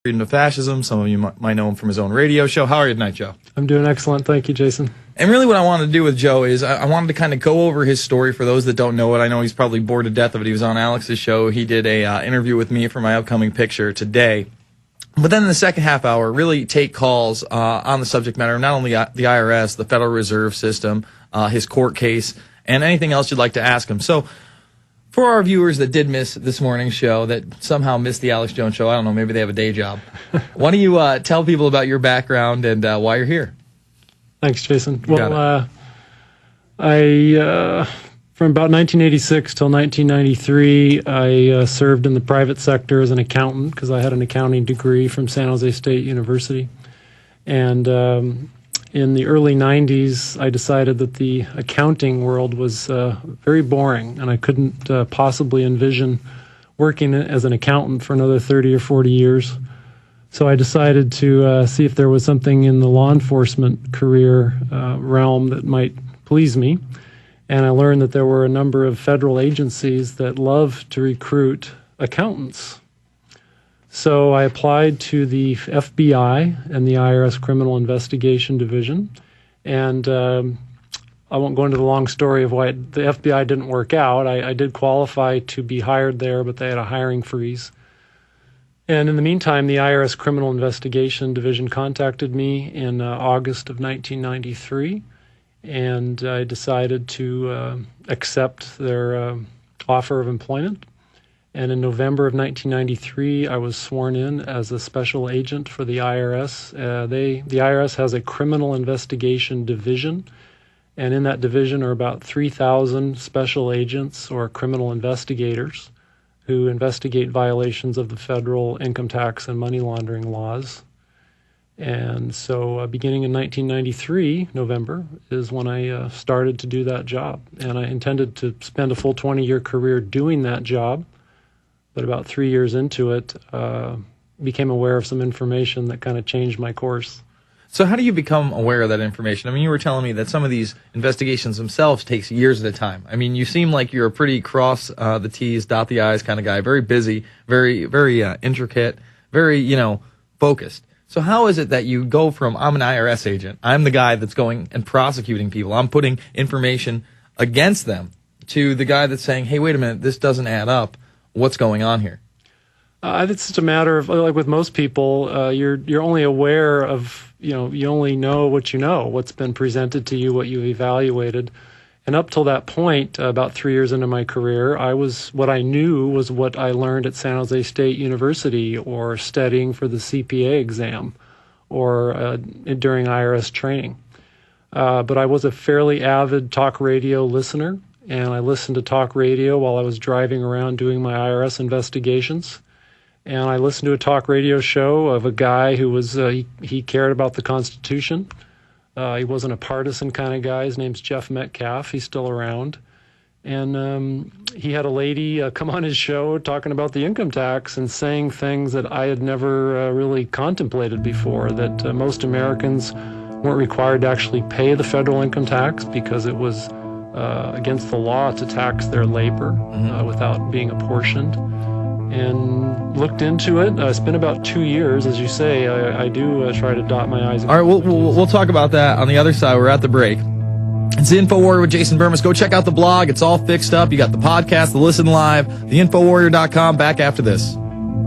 Freedom to Fascism. Some of you might know him from his own radio show. How are you tonight, Joe? I'm doing excellent. Thank you, Jason. And really what I wanted to do with Joe is I wanted to kind of go over his story for those that don't know it. I know he's probably bored to death of it. He was on Alex's show. He did a interview with me for my upcoming picture today. But then in the second half hour, really take calls on the subject matter of not only the IRS, the Federal Reserve System, his court case, and anything else you'd like to ask him. So for our viewers that did miss this morning's show, that somehow missed the Alex Jones show, I don't know, maybe they have a day job. Why don't you tell people about your background and why you're here? Thanks, Jason. Well, I from about 1986 till 1993, I served in the private sector as an accountant because I had an accounting degree from San Jose State University. And in the early 90s, I decided that the accounting world was very boring, and I couldn't possibly envision working as an accountant for another 30 or 40 years. So I decided to see if there was something in the law enforcement career realm that might please me. And I learned that there were a number of federal agencies that love to recruit accountants. So I applied to the FBI and the IRS Criminal Investigation Division. And I won't go into the long story of why the FBI didn't work out. I did qualify to be hired there, but they had a hiring freeze. And in the meantime, the IRS Criminal Investigation Division contacted me in August of 1993, and I decided to accept their offer of employment. And in November of 1993, I was sworn in as a special agent for the IRS. The IRS has a criminal investigation division, and in that division are about 3,000 special agents or criminal investigators who investigate violations of the federal income tax and money laundering laws. And so beginning in 1993, November, is when I started to do that job. And I intended to spend a full 20-year career doing that job. But about 3 years into it, became aware of some information that kind of changed my course. So how do you become aware of that information? I mean, you were telling me that some of these investigations themselves takes years at a time. I mean, you seem like you're a pretty cross the T's, dot the I's kind of guy, very busy, very intricate, very, focused. So how is it that you go from, I'm an IRS agent, I'm the guy that's going and prosecuting people, I'm putting information against them, to the guy that's saying, hey, wait a minute, this doesn't add up. What's going on here? It's just a matter of, like with most people, you're only aware of, you only know what you know, what's been presented to you, what you've evaluated. And up till that point, about 3 years into my career, what I knew was what I learned at San Jose State University or studying for the CPA exam or during IRS training. But I was a fairly avid talk radio listener. And I listened to talk radio while I was driving around doing my IRS investigations. And I listened to a talk radio show of a guy who was, he cared about the Constitution. He wasn't a partisan kind of guy. His name's Jeff Metcalf. He's still around. And he had a lady come on his show talking about the income tax and saying things that I had never really contemplated before, that most Americans weren't required to actually pay the federal income tax because it was against the law to tax their labor without being apportioned, and looked into it. I spent about 2 years, as you say. I do try to dot my I's. All right, we'll talk about that on the other side. We're at the break. It's the Infowarrior with Jason Bermas. Go check out the blog. It's all fixed up. You got the podcast, the listen live, the Infowarrior.com. Back after this.